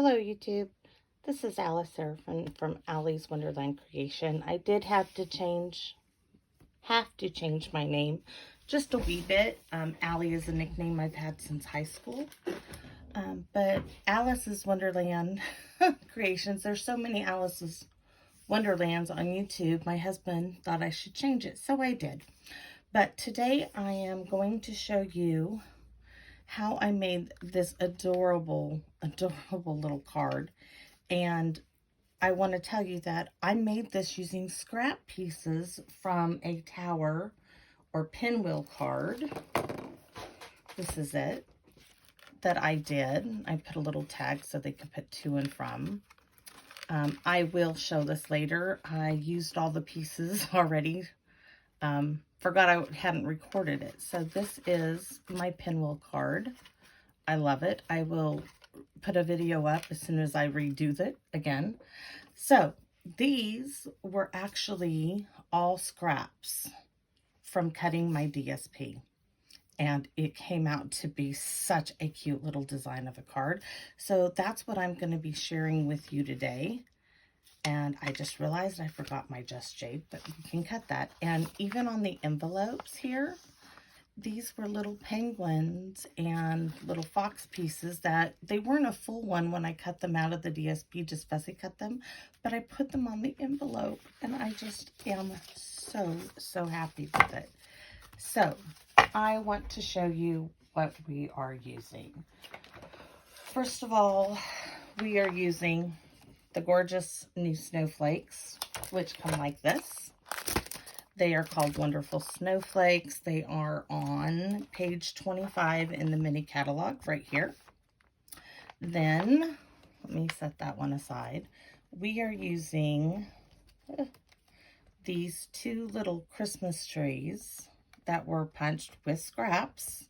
Hello YouTube, this is Alice from Allie's Wonderland Creation. I did have to change my name just a wee bit. Allie is a nickname I've had since high school. But Alice's Wonderland Creations, there's so many Alice's Wonderlands on YouTube. My husband thought I should change it, so I did. But today I am going to show you how I made this adorable little card. And I want to tell you that I made this using scrap pieces from a tower or pinwheel card. This is it that I did. I put a little tag so they could put to and from. I will show this later. I used all the pieces already. Forgot I hadn't recorded it. So this is my pinwheel card. I love it. I will put a video up as soon as I redo it again. So these were actually all scraps from cutting my DSP. And it came out to be such a cute little design of a card. So that's what I'm going to be sharing with you today. And I just realized I forgot my Just Jade, but you can cut that. And even on the envelopes here, these were little penguins and little fox pieces that they weren't a full one when I cut them out of the DSP, just fussy cut them, but I put them on the envelope and I just am so happy with it. So I want to show you what we are using. First of all, we are using the gorgeous new Snowflakes, which come like this. They are called Wonderful Snowflakes. They are on page 25 in the mini catalog right here. Then, let me set that one aside. We are using these two little Christmas trees that were punched with scraps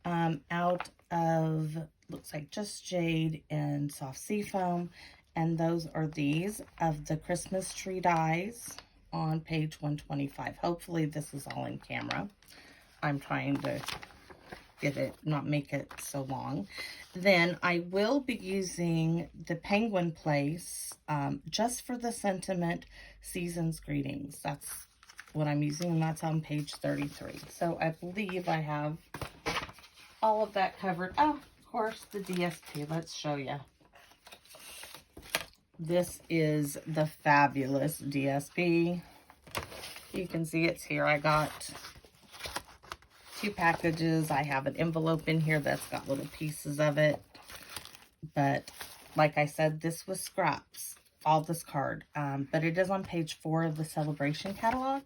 out of, looks like Just Jade and Soft Seafoam. And those are these of the Christmas tree dies on page 125. Hopefully this is all in camera. I'm trying to get it, not make it so long. Then I will be using the Penguin Place just for the sentiment Season's Greetings. That's what I'm using, and that's on page 33. So I believe I have all of that covered. Oh, of course, the DSP. Let's show you. This is the fabulous DSP. You can see it's here. I got 2 packages. I have an envelope in here that's got little pieces of it. But like I said, this was scraps, all this card. But it is on page 4 of the Celebration catalog.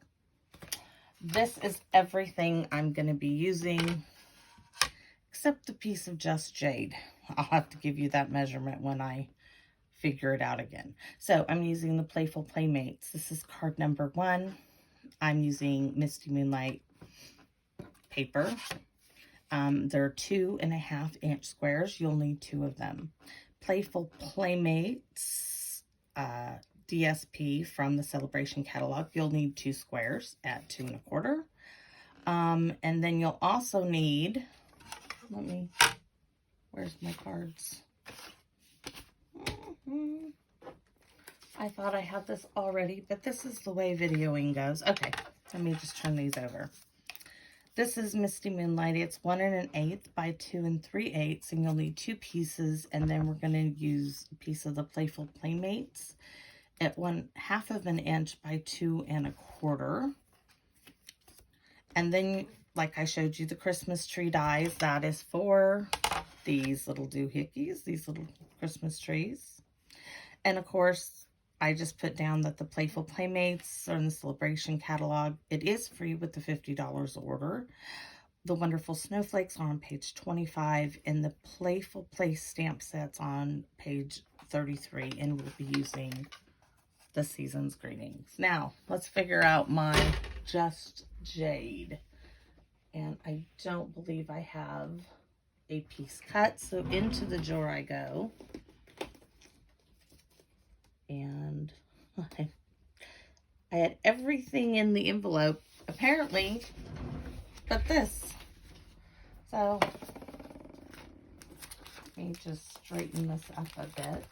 This is everything I'm going to be using, except the piece of Just Jade. I'll have to give you that measurement when I figure it out again. So I'm using the Playful Playmates. This is card number 1. I'm using Misty Moonlight paper. They're 2.5 inch squares. You'll need 2 of them. Playful Playmates DSP from the Celebration catalog. You'll need 2 squares at 2 1/4. And then you'll also need, where's my cards? I thought I had this already, but this is the way videoing goes. Okay, let me just turn these over. This is Misty Moonlight. It's 1 1/8 by 2 3/8, and you'll need 2 pieces, and then we're going to use a piece of the Playful Playmates at 1/2 inch by 2 1/4. And then, like I showed you, the Christmas tree dies, that is for these little doohickeys, these little Christmas trees. And of course, I just put down that the Playful Playmates are in the Celebration catalog. It is free with the $50 order. The Wonderful Snowflakes are on page 25, and the Playful Play stamp sets on page 33, and we'll be using the Season's Greetings. Now, let's figure out my Just Jade. And I don't believe I have a piece cut, so into the drawer I go. And I had everything in the envelope, apparently, but this. So Let me just straighten this up a bit.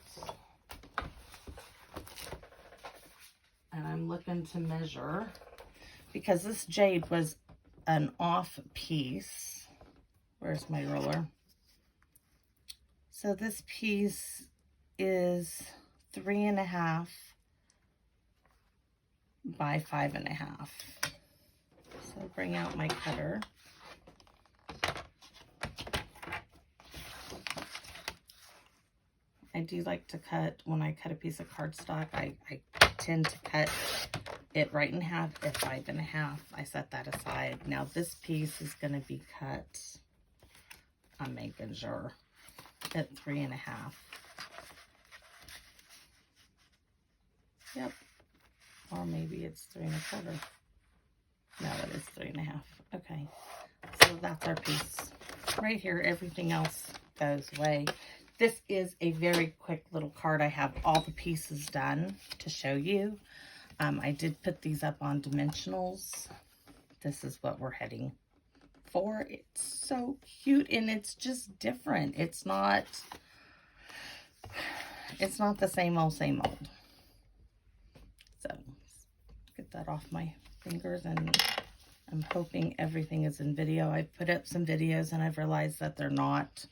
And I'm looking to measure because this jade was an off piece. Where's my ruler? So this piece is 3.5 by 5.5. So bring out my cutter. I do like to cut, when I cut a piece of cardstock, I tend to cut it right in half at 5.5. I set that aside. Now this piece is going to be cut, I'm making sure, at 3.5. Yep. Or maybe it's 3.25. No, it is 3.5. Okay. So that's our piece. Right here, everything else goes away. This is a very quick little card. I have all the pieces done to show you. I did put these up on dimensionals. This is what we're heading for. It's so cute and it's just different. It's not the same old, So get that off my fingers, and I'm hoping everything is in video. I've put up some videos and I've realized that they're not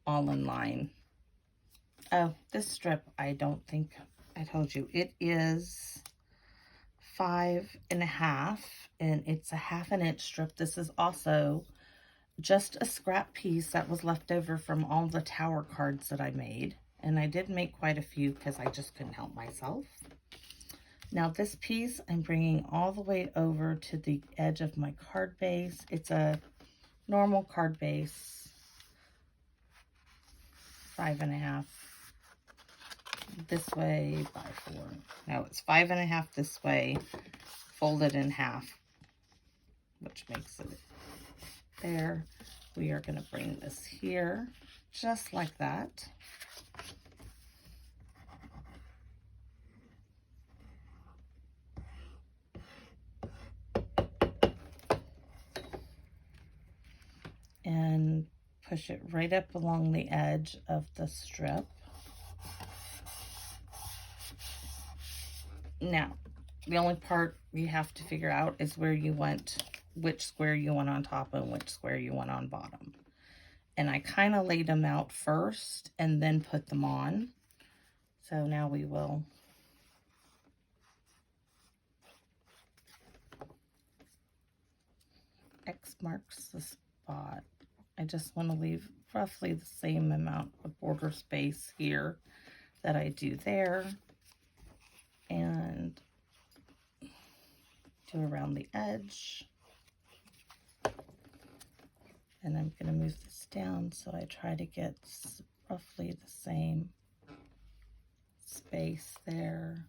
all in line. Oh, this strip, I don't think I told you. It is 5.5, and it's a 1/2 inch strip. This is also just a scrap piece that was left over from all the tower cards that I made. And I did make quite a few because I just couldn't help myself. Now this piece, I'm bringing all the way over to the edge of my card base. It's a normal card base, 5.5. This way by 4. No, it's 5.5 this way, folded in half, which makes it there. We are going to bring this here, just like that. And push it right up along the edge of the strip. Now, the only part you have to figure out is where you want, which square you want on top and which square you want on bottom. And I kind of laid them out first and then put them on. So now we will X marks the spot. I just want to leave roughly the same amount of border space here that I do there. And do around the edge. And I'm going to move this down so I try to get roughly the same space there.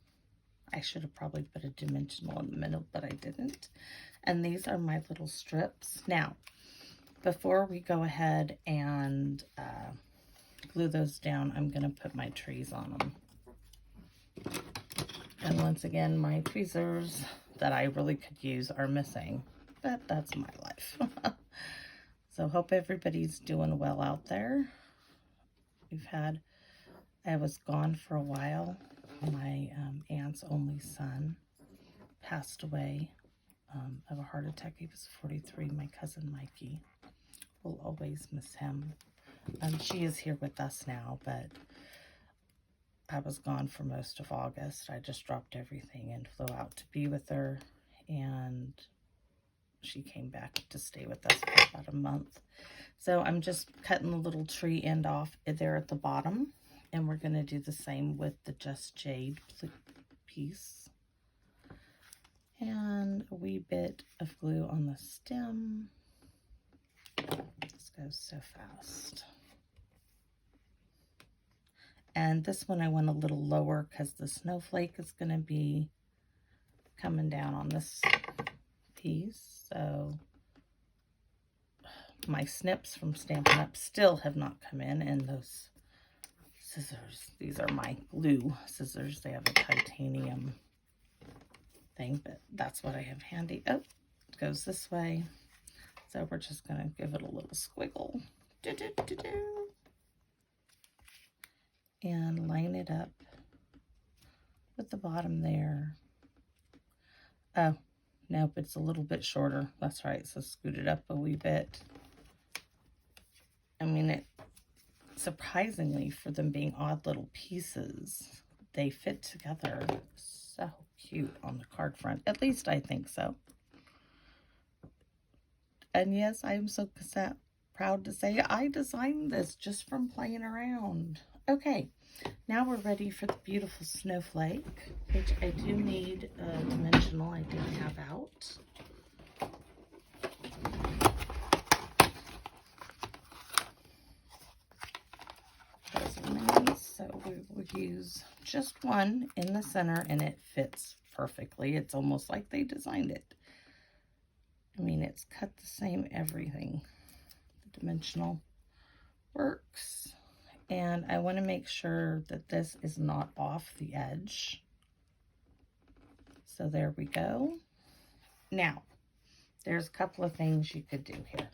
I should have probably put a dimensional in the middle, but I didn't. And these are my little strips. Now, before we go ahead and glue those down, I'm going to put my trees on them. And once again, my tweezers that I really could use are missing, but that's my life. So hope everybody's doing well out there. I was gone for a while. My aunt's only son passed away of a heart attack. He was 43, my cousin Mikey. We'll always miss him. She is here with us now, but I was gone for most of August. I just dropped everything and flew out to be with her, and she came back to stay with us for about a month. So I'm just cutting the little tree end off there at the bottom, and we're going to do the same with the Just Jade piece. And a wee bit of glue on the stem. This goes so fast. And this one I went a little lower because the snowflake is going to be coming down on this piece. So my snips from Stampin' Up still have not come in. And those scissors, these are my glue scissors. They have a titanium thing, but that's what I have handy. Oh, it goes this way. So we're just going to give it a little squiggle. and line it up with the bottom there. Oh, nope, it's a little bit shorter. That's right, so scoot it up a wee bit. I mean, it surprisingly, for them being odd little pieces, they fit together so cute on the card front. At least I think so. And yes, I am so proud to say I designed this just from playing around. Okay, now we're ready for the beautiful snowflake, which I do need a dimensional I did have out. Those are minis, so we will use just one in the center, and it fits perfectly. It's almost like they designed it. I mean, it's cut the same everything. The dimensional works. And I want to make sure that this is not off the edge. So there we go. Now, there's a couple of things you could do here.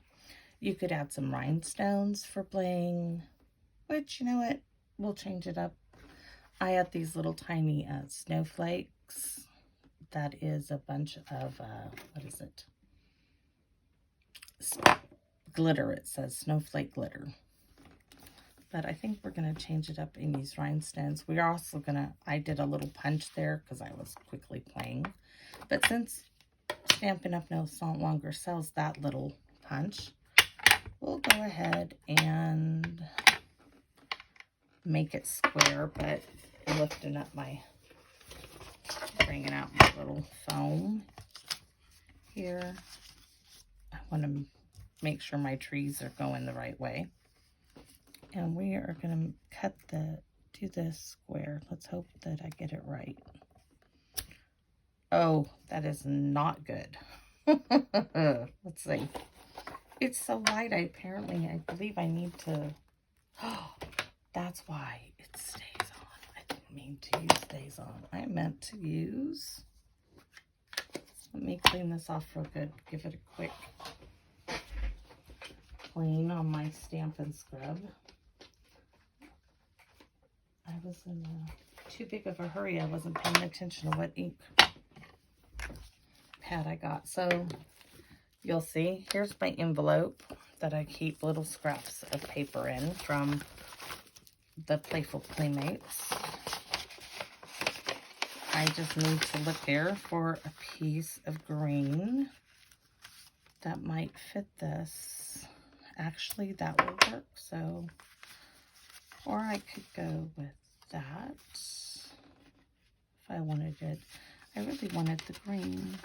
You could add some rhinestones for bling, which, you know what, we'll change it up. I have these little tiny snowflakes. That is a bunch of, what is it? Glitter, it says snowflake glitter. But I think we're going to change it up in these rhinestones. We're also going to, I did a little punch there because I was quickly playing. But since Stampin' Up! No longer sells that little punch, we'll go ahead and make it square, but lifting up my, bringing out my little foam here. I want to make sure my trees are going the right way. And we are going to do this square. Let's hope that I get it right. Oh, that is not good. Let's see. It's so light, I believe I need to, oh, that's why it stays on. I didn't mean to use stays on. I meant to use, let me clean this off real good. Give it a quick clean on my Stampin' Scrub. I was in too big of a hurry. I wasn't paying attention to what ink pad I got. So you'll see, here's my envelope that I keep little scraps of paper in from the Playful Playmates. I just need to look there for a piece of green that might fit this. Actually, that will work. So, or I could go with that if I wanted it. I really wanted the green.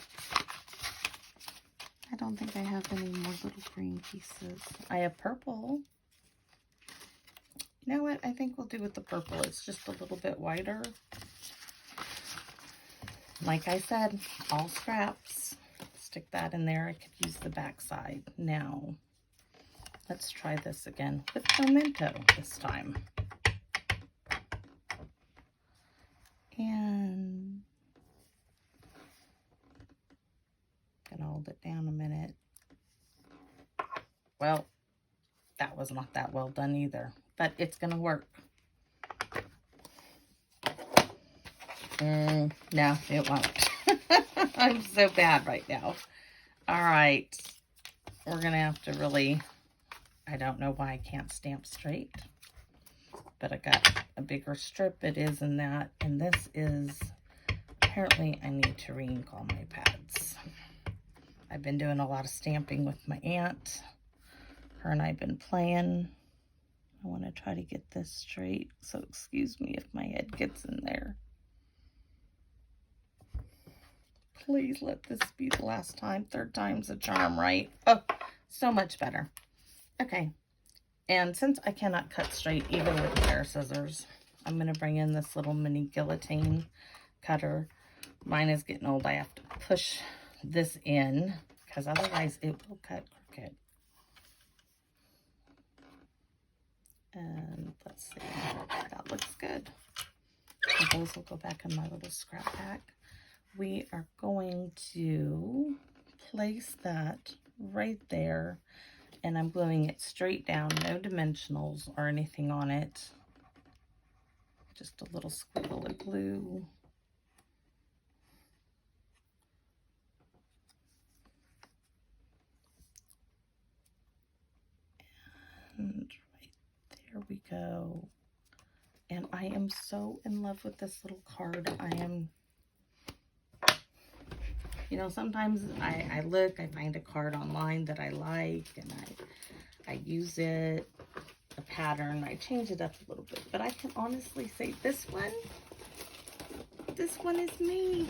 I don't think I have any more little green pieces. I have purple. You know what? I think we'll do with the purple. It's just a little bit wider. Like I said, all scraps. Stick that in there. I could use the back side. Now, let's try this again with Memento this time. And gonna hold it down a minute. Well, that was not that well done either, but it's gonna work. No, it won't. I'm so bad right now. All right, we're gonna have to really, I don't know why I can't stamp straight, but I got a bigger strip. It is in that, and this is, apparently I need to re-ink all my pads. I've been doing a lot of stamping with my aunt. Her and I have been playing. I want to try to get this straight, so excuse me if my head gets in there. Please let this be the last time. Third time's a charm, right? Oh, so much better. Okay. And since I cannot cut straight, even with a pair of scissors, I'm going to bring in this little mini guillotine cutter. Mine is getting old. I have to push this in, because otherwise it will cut crooked. And let's see. That looks good. And those will go back in my little scrap pack. We are going to place that right there, and I'm gluing it straight down, no dimensionals or anything on it. Just a little squiggle of glue. And right there we go. And I am so in love with this little card. I am, you know, sometimes I look, I find a card online that I like, and I use it, a pattern, I change it up a little bit. But I can honestly say this one is me.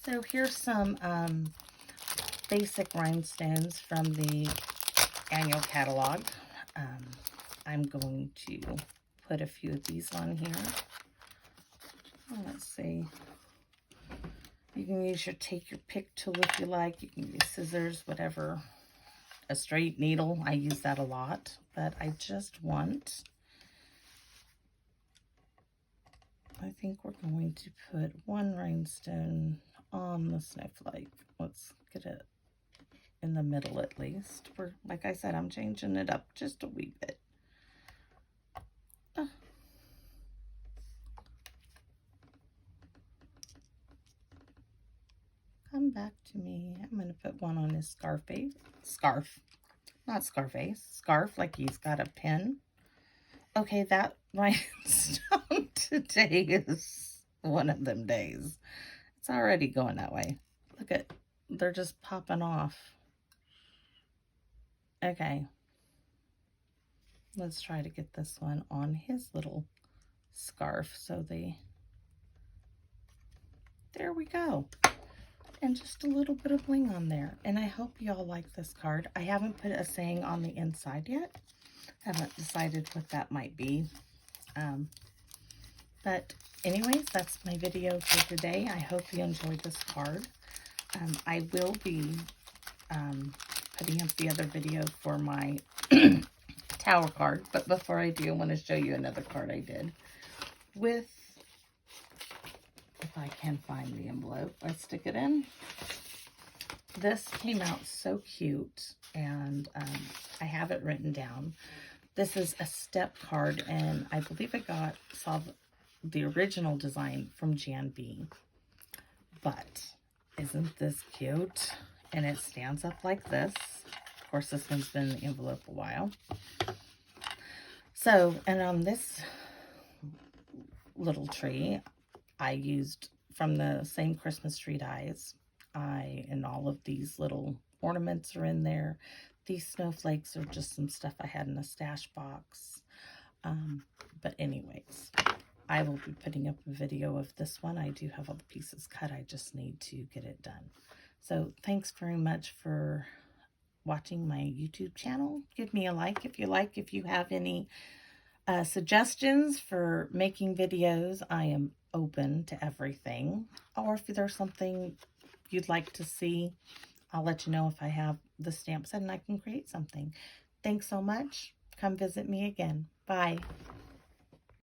So here's some basic rhinestones from the annual catalog. I'm going to put a few of these on here. Oh, let's see. You can use take your pick tool if you like. You can use scissors, whatever. A straight needle, I use that a lot. But I just want, I think we're going to put one rhinestone on the snowflake. Let's get it in the middle at least. Like I said, I'm changing it up just a wee bit. Come back to me. I'm going to put one on his scarf, like he's got a pin. Okay, that rhinestone today is one of them days. It's already going that way. Look at, they're just popping off. Okay. Let's try to get this one on his little scarf. So there we go. And just a little bit of bling on there. And I hope y'all like this card. I haven't put a saying on the inside yet. Haven't decided what that might be. But anyways, that's my video for today. I hope you enjoyed this card. I will be putting up the other video for my tower card. But before I do, I want to show you another card I did with, if I can find the envelope, I stick it in. This came out so cute, and I have it written down. This is a step card, and I believe I saw the original design from Jan B. But isn't this cute? And it stands up like this. Of course, this one's been in the envelope a while. So, and on this little tree, I used from the same Christmas tree dies. And all of these little ornaments are in there. These snowflakes are just some stuff I had in a stash box. But anyways, I will be putting up a video of this one. I do have all the pieces cut. I just need to get it done. So thanks very much for watching my YouTube channel. Give me a like if you like. If you have any suggestions for making videos, I am open to everything. Or if there's something you'd like to see, I'll let you know if I have the stamp set and I can create something. Thanks so much. Come visit me again. Bye.